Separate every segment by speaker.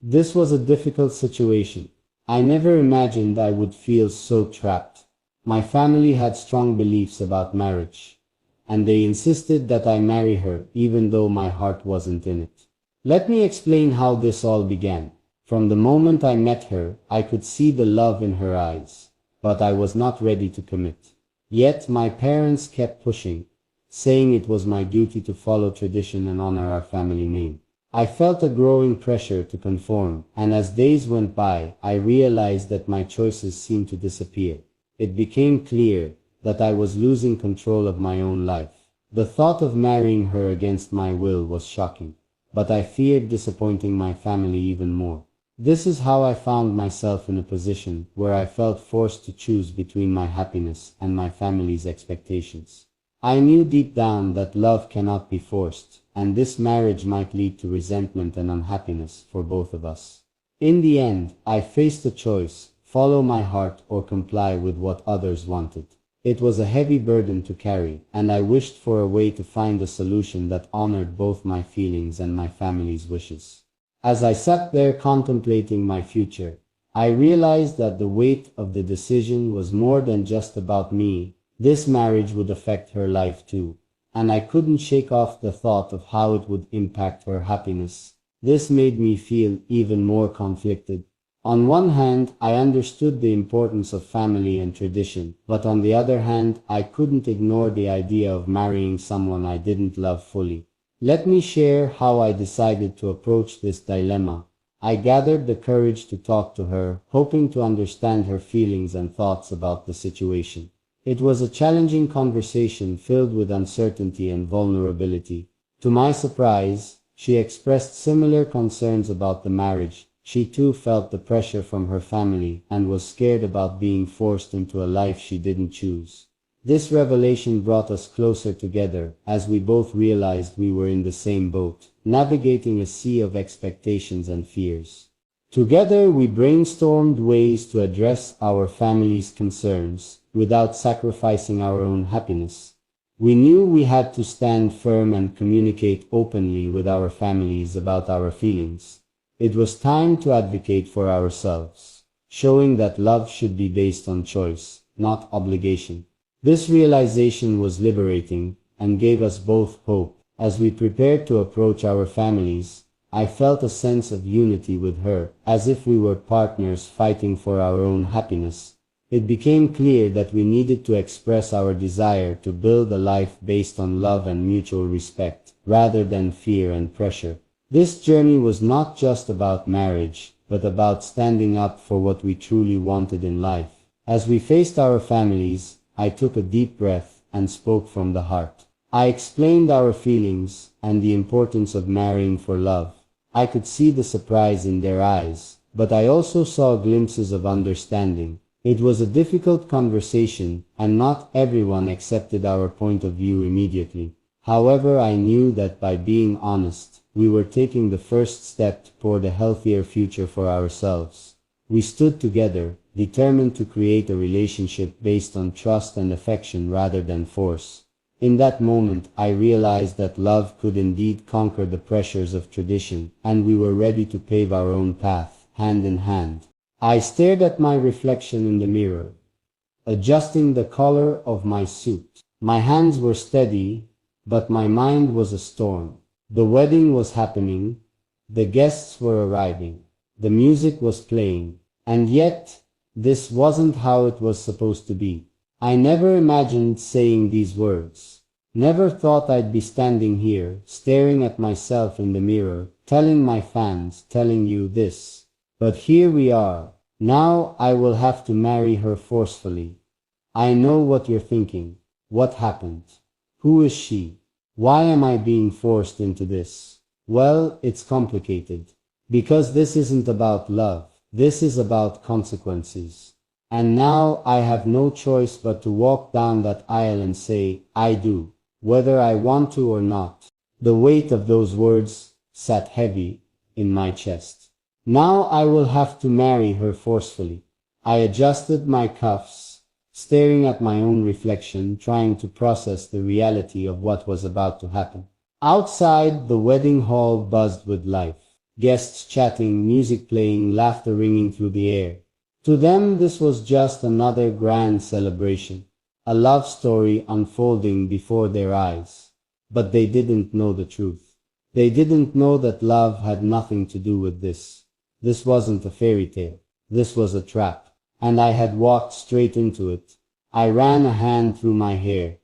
Speaker 1: This was a difficult situation. I never imagined I would feel so trapped. My family had strong beliefs about marriage, and they insisted that I marry her even though my heart wasn't in it. Let me explain how this all began. From the moment I met her, I could see the love in her eyes, but I was not ready to commit. Yet my parents kept pushing, saying it was my duty to follow tradition and honor our family name. I felt a growing pressure to conform, and as days went by, I realized that my choices seemed to disappear. It became clear that I was losing control of my own life. The thought of marrying her against my will was shocking, but I feared disappointing my family even more. This is how I found myself in a position where I felt forced to choose between my happiness and my family's expectations. I knew deep down that love cannot be forced, and this marriage might lead to resentment and unhappiness for both of us. In the end, I faced a choice: follow my heart or comply with what others wanted. It was a heavy burden to carry, and I wished for a way to find a solution that honored both my feelings and my family's wishes. As I sat there contemplating my future, I realized that the weight of the decision was more than just about me. This marriage would affect her life too, and I couldn't shake off the thought of how it would impact her happiness. This made me feel even more conflicted. On one hand, I understood the importance of family and tradition, but on the other hand, I couldn't ignore the idea of marrying someone I didn't love fully. Let me share how I decided to approach this dilemma. I gathered the courage to talk to her, hoping to understand her feelings and thoughts about the situation. It was a challenging conversation filled with uncertainty and vulnerability. To my surprise, she expressed similar concerns about the marriage. She too felt the pressure from her family and was scared about being forced into a life she didn't choose. This revelation brought us closer together, as we both realized we were in the same boat, navigating a sea of expectations and fears. Together we brainstormed ways to address our family's concerns without sacrificing our own happiness. We knew we had to stand firm and communicate openly with our families about our feelings. It was time to advocate for ourselves, showing that love should be based on choice, not obligation. This realization was liberating and gave us both hope. As we prepared to approach our families, I felt a sense of unity with her, as if we were partners fighting for our own happiness. It became clear that we needed to express our desire to build a life based on love and mutual respect, rather than fear and pressure. This journey was not just about marriage, but about standing up for what we truly wanted in life. As we faced our families, I took a deep breath and spoke from the heart. I explained our feelings and the importance of marrying for love. I could see the surprise in their eyes, but I also saw glimpses of understanding. It was a difficult conversation, and not everyone accepted our point of view immediately. However, I knew that by being honest, we were taking the first step toward a healthier future for ourselves. We stood together, determined to create a relationship based on trust and affection rather than force. In that moment, I realized that love could indeed conquer the pressures of tradition, and we were ready to pave our own path, hand in hand. I stared at my reflection in the mirror, adjusting the collar of my suit. My hands were steady, but my mind was a storm. The wedding was happening, the guests were arriving, the music was playing, and yet, this wasn't how it was supposed to be. I never imagined saying these words. Never thought I'd be standing here, staring at myself in the mirror, telling my fans, telling you this. But here we are. Now I will have to marry her forcefully. I know what you're thinking. What happened? Who is she? Why am I being forced into this? Well, it's complicated. Because this isn't about love. This is about consequences. And now I have no choice but to walk down that aisle and say, I do, whether I want to or not. The weight of those words sat heavy in my chest. Now I will have to marry her forcefully. I adjusted my cuffs, staring at my own reflection, trying to process the reality of what was about to happen. Outside, the wedding hall buzzed with life. guests chatting, music playing, laughter ringing through the air. To them, this was just another grand celebration, a love story unfolding before their eyes. But they didn't know the truth. They didn't know that love had nothing to do with this. This wasn't a fairy tale. This was a trap. And I had walked straight into it. I ran a hand through my hair,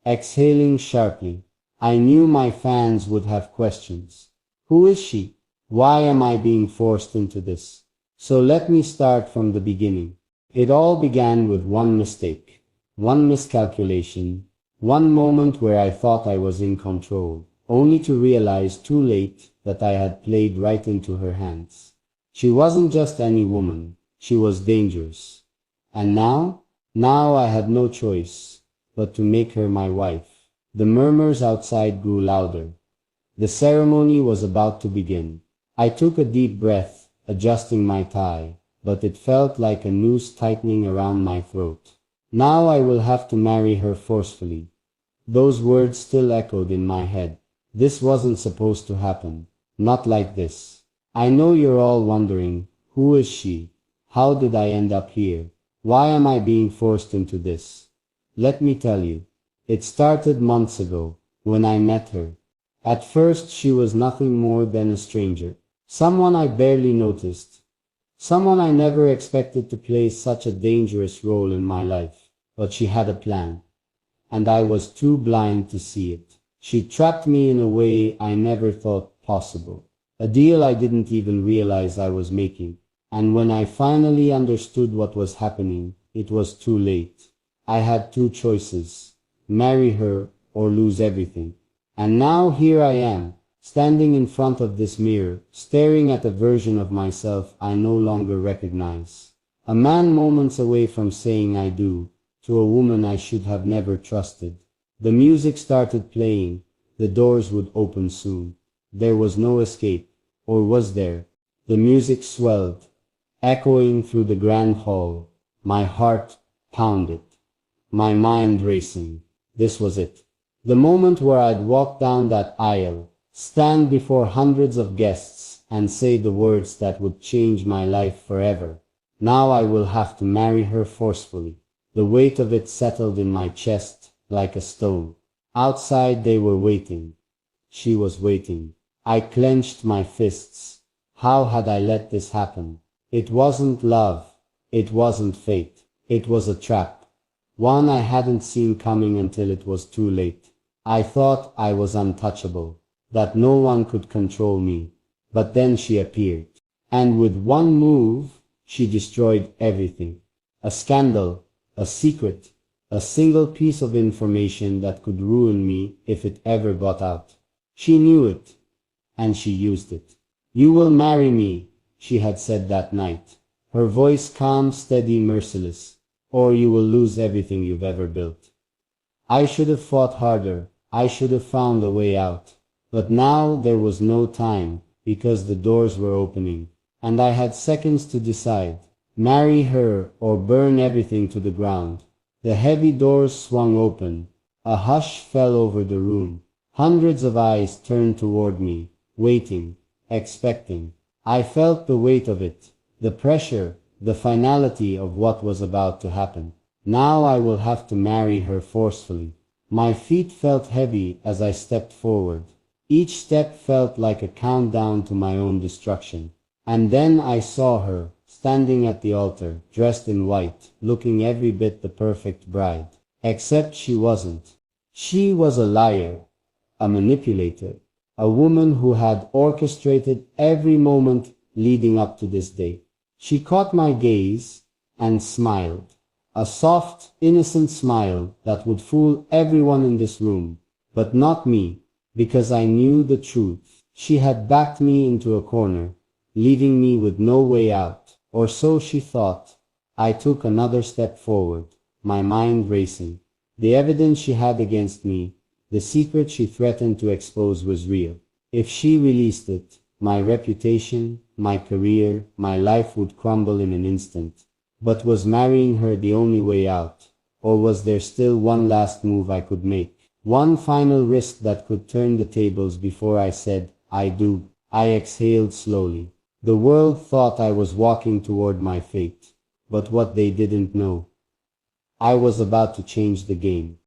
Speaker 1: exhaling sharply. I knew my fans would have questions. Who is she? Why am I being forced into this? So let me start from the beginning. It all began with one mistake, one miscalculation, one moment where I thought I was in control, only to realize too late that I had played right into her hands. She wasn't just any woman. She was dangerous. And now I had no choice but to make her my wife. The murmurs outside grew louder. The ceremony was about to begin. I took a deep breath, adjusting my tie, but it felt like a noose tightening around my throat. Now I will have to marry her forcefully. Those words still echoed in my head. This wasn't supposed to happen. Not like this. I know you're all wondering, who is she? How did I end up here? Why am I being forced into this? Let me tell you. It started months ago, when I met her. At first she was nothing more than a stranger. Someone I barely noticed. Someone I never expected to play such a dangerous role in my life. But she had a plan. And I was too blind to see it. She trapped me in a way I never thought possible. A deal I didn't even realize I was making. And when I finally understood what was happening, it was too late. I had two choices, marry her or lose everything. And now here I am, standing in front of this mirror, staring at a version of myself I no longer recognize. A man moments away from saying I do, to a woman I should have never trusted. The music started playing, the doors would open soon. There was no escape, or was there? The music swelled, echoing through the grand hall. My heart pounded, my mind racing. This was it. The moment where I'd walk down that aisle, stand before hundreds of guests, and say the words that would change my life forever. Now I will have to marry her forcefully. The weight of it settled in my chest like a stone. Outside they were waiting. She was waiting. I clenched my fists. How had I let this happen? It wasn't love. It wasn't fate. It was a trap. One I hadn't seen coming until it was too late. I thought I was untouchable, that no one could control me. But then she appeared. And with one move, she destroyed everything. A scandal, a secret, a single piece of information that could ruin me if it ever got out. She knew it, and she used it. You will marry me, she had said that night. Her voice calm, steady, merciless. Or you will lose everything you've ever built. I should have fought harder. I should have found a way out. But now there was no time, because the doors were opening, and I had seconds to decide. Marry her or burn everything to the ground. The heavy doors swung open. A hush fell over the room. Hundreds of eyes turned toward me, waiting, expecting. I felt the weight of it, the pressure, the finality of what was about to happen. Now I will have to marry her forcefully. My feet felt heavy as I stepped forward. Each step felt like a countdown to my own destruction. And then I saw her, standing at the altar, dressed in white, looking every bit the perfect bride. Except she wasn't. She was a liar, a manipulator, a woman who had orchestrated every moment leading up to this day. She caught my gaze and smiled, a soft, innocent smile that would fool everyone in this room, but not me, because I knew the truth. She had backed me into a corner, leaving me with no way out, or so she thought. I took another step forward, my mind racing. The evidence she had against me, the secret she threatened to expose was real. If she released it, my reputation, my career, my life would crumble in an instant. But was marrying her the only way out? Or was there still one last move I could make? One final risk that could turn the tables before I said, I do. I exhaled slowly. The world thought I was walking toward my fate, but what they didn't know, I was about to change the game.